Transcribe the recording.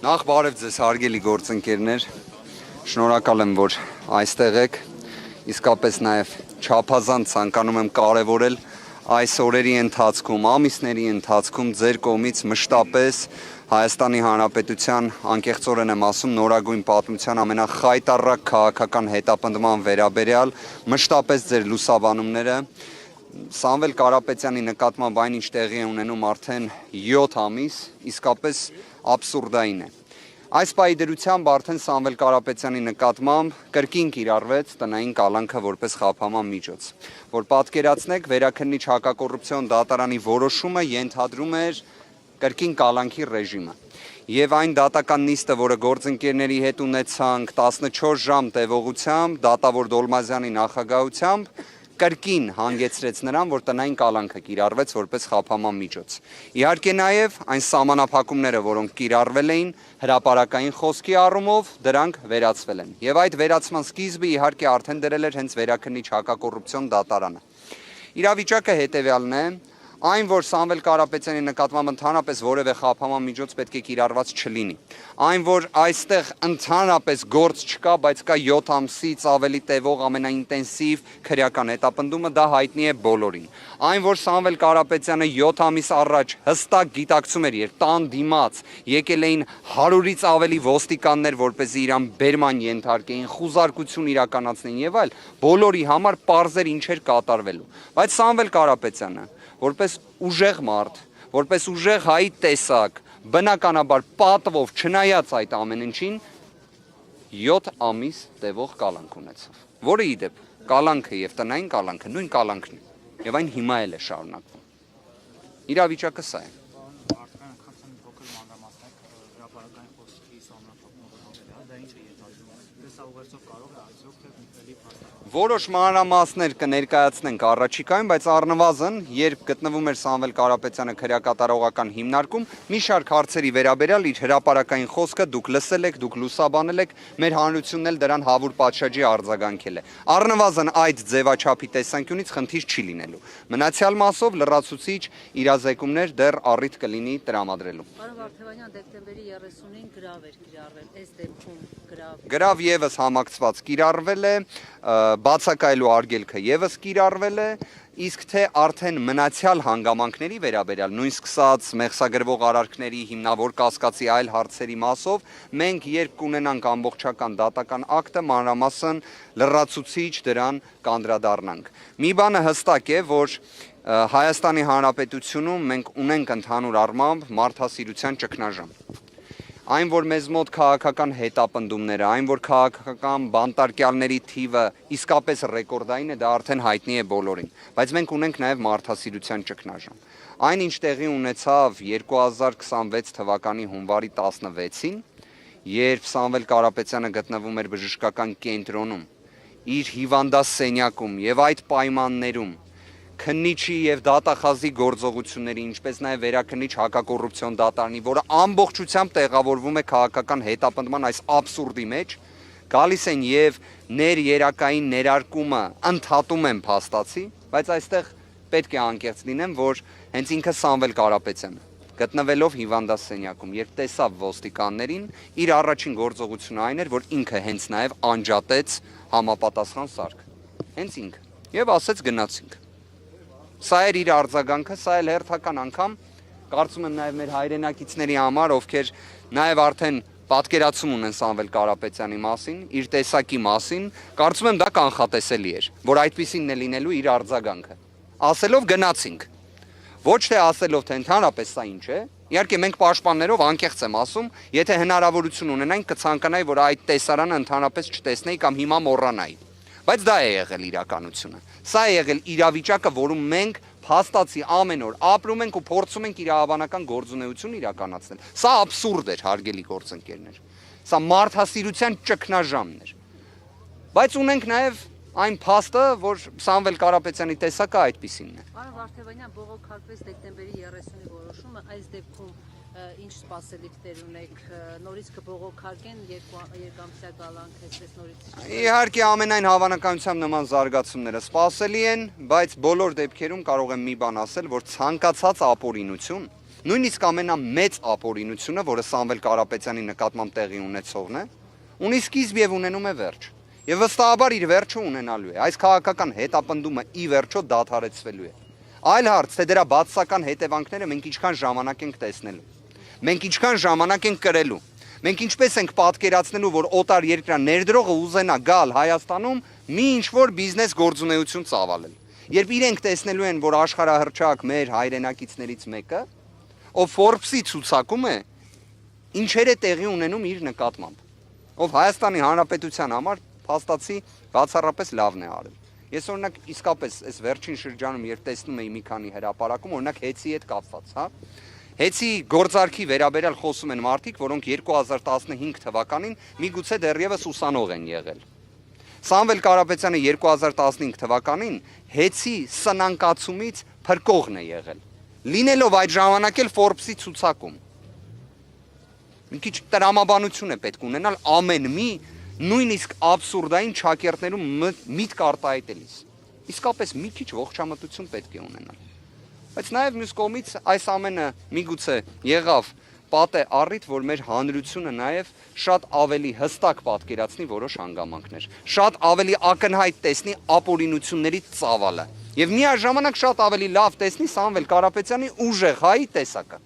Նախ բարև ձեզ հարգելի գործընկերներ, շնորհակալ եմ, որ այստեղ եք, իսկապես նաև չափազանց ցանկանում եմ կարևորել այս օրերի ընթացքում, ամիսների ընթացքում ձեր կողմից մշտապես Հայաստանի Հանրապետության անկեղծորեն եմ ասում նորագույն պատմության ամենախայտառակ քաղաքական հետապնդման վերաբերյալ մշտապես ձեր լուսաբանումները Սամվել Կարապետյանի նկատմամբ այն ինչ տեղի է ունենում արդեն 7 ամիս, իսկապես աբսուրդային է։ Այս պայդրությամբ արդեն Սամվել Կարապետյանի նկատմամբ կրկին կիրառվեց տնային կալանքը որպես խափանման միջոց, որ պատկերացնեք վերաքննիչ հակակոռուպցիոն դատարանի որոշումը ենթադրում էր կրկին կալանքի ռեժիմը։ Եվ այն դատական նիստը, որը գործընկերների հետ ունեցանք 14 ժամ տևողությամբ, դատավոր Դոլմազյանի նախագահությամբ, կրկին հանգեցրեց նրան, որ տնային կալանքը կիրառվեց որպես խափանման միջոց։ Իհարկե նաև այն սահմանափակումները, որոնք կիրառվել էին հրապարակային խոսքի առումով, դրանք վերացվել են։ Եվ այդ վերացման սկիզբը իհարկե արդեն դրել էր հենց վերաքննիչ հակակոռուպցիոն դատարանը։ Իրավիճակը հետևյալն է, այն, որ Սամվել Կարապետյանի նկատմամբ ընդհանրապես որևէ խափանման միջոց պետք է կիրառված չլինի։ Այն, որ այստեղ ընդհանրապես գործ չկա, բայց կա 7 ամսից ավելի տևող ամենաինտենսիվ քրեական հետապնդումը, դա հայտնի է բոլորին։ Այն, որ Սամվել Կարապետյանը 7 ամիս առաջ հստակ գիտակցում էր, երբ տան դիմաց եկել էին 100-ից ավելի ոստիկաններ, որպեսզի իրան բերման ենթարկեին, խուզարկություն իրականացնեին եւ այլ, բոլորի համար պարզ էր ինչ էր կատարվելու։ Բայց Սամվել Կարապետյանը որպես ուժեղ մարդ, որպես ուժեղ հայի տեսակ, բնականաբար պատվով չնայած այդ ամեն ինչին 7 ամիս տևող կալանք ունեցավ, որը իդեպ կալանքը եւ տնային կալանքը նույն կալանքն է եւ այն հիմա էլ է շարունակվում։ Իրավիճակը սա է։ Որոշ մանրամասներ կներկայացնենք առաջիկայում, բայց առնվազն, երբ գտնվում էր Սամվել Կարապետյանը քրեակատարողական հիմնարկում, մի շարք հարցերի վերաբերյալ իր հրապարակային խոսքը դուք լսել եք, դուք լուսաբանել եք, մեր հանրությունն էլ դրան հավուր պատշաճի արձագանքել է։ Առնվազն այդ ձևաչափի տեսանկյունից խնդիր չի լինելու։ Մնացյալ մասով լրացուցիչ իրազեկումներ դեռ առիթ կլինի տրամադրելու։ Պարոն Վարդևանյան, դեկտեմբերի 30-ին գրավ էր կիրառվել, այս դեպքում գրավ եւս համակցված կիրառվել է, բացակայելու արգելքը եւս կիրառվել է, իսկ թե արդեն մնացյալ հանգամանքների վերաբերյալ, նույն սկսած մեղսագրվող արարքների հիմնավոր կասկածի այլ հարցերի մասով, մենք երբ կունենանք ամբողջական դատական ակտը, մանրամասն լրացուցիչ դրան կանդրադառնանք։ Մի բանը հստակ է, որ Հայաստանի Հանրապետությունում մենք ունենք ընդհանուր առմամբ մարդասիրության ճգնաժամ։ Այն, որ մեզ մոտ քաղաքական հետապնդումները, այն, որ քաղաքական բանտարկյալների թիվը իսկապես ռեկորդային է, դա արդեն հայտնի է բոլորին, բայց մենք ունենք նաև մարդասիրության ճգնաժամ։ Այն, ինչ տեղի ունեցավ 2026 թվականի հունվարի 16-ին, երբ Սամվել Կարապետյանը գտնվում էր բժշկական կենտրոնում, իր հիվանդասենյակում եւ այդ պայմաններում քննիչի եւ դատախազի գործողությունների, ինչպես նաեւ վերաքննիչ հակակոռուպցիոն դատարանի, որը ամբողջությամբ տեղավորվում է քաղաքական հետապնդման այս աբսուրդի մեջ, գալիս են եւ ներերակային ներարկումը ընդհատում են փաստացի, բայց այստեղ պետք է անկեղծ լինեմ, որ հենց ինքը Սամվել Կարապետյանը գտնվելով հիվանդասենյակում, երբ տեսավ ոստիկաններին, իր առաջին գործողությունը այն էր, որ ինքը հենց նաեւ անջատեց համապատասխան սարք։ Հենց ինքը։ Եվ ասեց գնացինք։ Սա էր իր արձագանքը, սա էլ հերթական անգամ, կարծում եմ նաև մեր հայրենակիցների համար, ովքեր նաև արդեն պատկերացում ունեն Սամվել Կարապետյանի մասին, իր տեսակի մասին, կարծում եմ դա կանխատեսելի էր, որ այդպիսինն է լինելու իր արձագանքը։ Ասելով գնացինք, ոչ թե ասելով, թե ընդհանրապես սա ինչ է, իհարկե մենք պաշտպաններով անկեղծ եմ ասում, եթե հնարավորություն ունենանք կցանկանայի, որ այդ տեսարանը ընդհանրապես չտեսնեի կամ հիմա մոռանայի։ Բայց դա է եղել իրականությունը։ Սա է եղել իրավիճակը, որում մենք փաստացի ամեն օր ապրում ենք ու փորձում ենք իրավաբանական գործունեություն իրականացնել։ Սա աբսուրդ էր, հարգելի գործընկերներ։ Սա մարդասիրության ճգնաժամն էր։ Բայց ունենք նաև այն փաստը, որ Սամվել Կարապետյանի տեսակը այդպիսինն է։ Պարոն Վարդևանյան, բողոքարկվեց դեկտեմբերի 30-ի որոշումը, այս դեպքում ինչ սպասելիքներ ունեք, նորից կբողոքարկեն երկամսյա կալանք, այսպես նորից։ Իհարկե ամենայն հավանականությամբ նման զարգացումները սպասելի են, բայց բոլոր դեպքերում կարող եմ մի բան ասել, որ ցանկացած ապօրինություն, նույնիսկ ամենամեծ ապօրինությունը, որը Սամվել Կարապետյանի նկատմամբ տեղի ունեցողն է, ունի սկիզբ եւ ունենում է վերջ։ Եվ վստահաբար իր վերջը ունենալու է։ Այս քաղաքական հետապնդումը ի վերջո դադարեցվելու է։ Այլ հարց, թե դրա բացասական հետևանքները մենք ինչքան ժամանակ ենք տեսնելու։ Մենք ինչքան ժամանակ ենք կրելու։ Մենք ինչպես ենք պատկերացնելու, որ օտար երկրան ներդրողը ուզենա գալ Հայաստանում մի ինչ-որ բիզնես գործունեություն ծավալել։ Երբ իրենք տեսնելու են, որ աշխարհահռչակ մեր հայրենակիցներից մեկը, ով Forbes-ի ցուցակում է, ինչեր է տեղի ունենում իր նկատմամբ, ով Հայաստանի Հանրապետության համար փաստացի բացառապես լավն է արել։ Ես օրինակ իսկապես այս վերջին շրջանում երբ տեսնում էի մի քանի հրապարակում, օրինակ Հեցի հետ կապված, հա, Հեցի գործարքի վերաբերյալ խոսում են մարդիկ, որոնք 2015 թվականին միգուցե դեռևս ուսանող են եղել։ Սամվել Կարապետյանը 2015 թվականին Հեցի սնանկացումից փրկողն է եղել, լինելով այդ ժամանակ էլ Forbes-ի ցուցակում։ Մի քիչ տրամաբանություն է պետք ունենալ ամեն մի նույնիսկ աբսուրդային ճակերտներում միտք արտահայտելիս։ Իսկապես մի քիչ ողջամտություն պետք է ունենալ։ Բայց նաև մյուս կողմից այս ամենը միգուցե եղավ պատե առիթ, որ մեր հանրությունը նաև շատ ավելի հստակ պատկերացնի որոշ հանգամանքներ, շատ ավելի ակնհայտ տեսնի ապօրինությունների ծավալը եւ միաժամանակ շատ ավելի լավ տեսնի Սամվել Կարապետյանի ուժեղ հայի տեսակը։